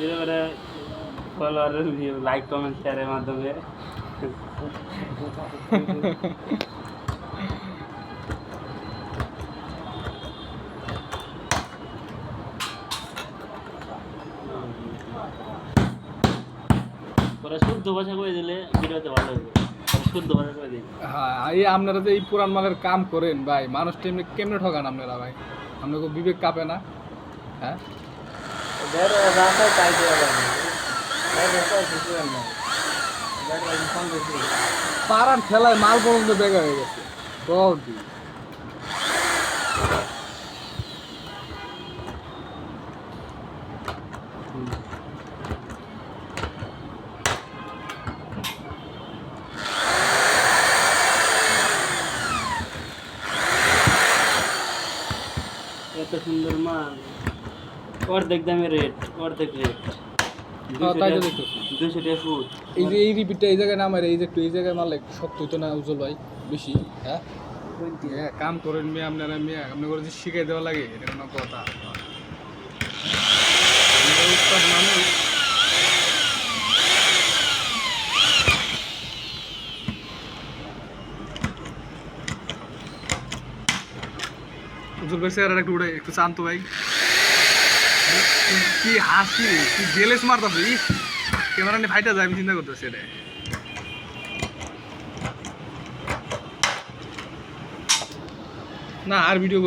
ধীরে ধীরে follower like comment শেয়ারের মাধ্যমে ওরা শুদ্ধ ভাষা করে দিলে ভিডিওতে ভালো হবে। শুদ্ধ ভাষা করে দিই। হ্যাঁ, এই আপনারা যে এই পুরান মালের কাম করেন ভাই, মানুষ টেমনি কেমনে ঠকান আপনারা ভাই? আপনাকে বিবেক কাঁপে না? হ্যাঁ, রাস্তায় তাই দেওয়া যায় না। পাড়ার ঠেলায় মাল পর্যন্ত বেগা হয়ে গেছে। কও কি? এত সুন্দর মাল অর্ধেক দামে রেট, অর্ধেক রেট তাই তো দেখতেছি। 200 টাকা ফুট। এই যে এই রিপিটটা এই জায়গায় নামার, এই যে একটু এই জায়গায় মারলে একটু শক্ত হইতো না উজ্জ্বল ভাই? বেশি হ্যাঁ, কাম করেন মেয়ে আপনারা, মেয়ে আপনি করে যে শিখাই দেওয়া লাগে এটা কোনো কথা? আমরা উস্তাদ মানুষ। উজ্জ্বল ভাই স্যার একটু উঠে একটু শান্ত ভাই। কি হাসি, কি জেলেস মারতাছে, ইস ক্যামেরা নিয়ে ফাইটা যায়, আমি চিন্তা করতেছি এটা। না আর ভিডিও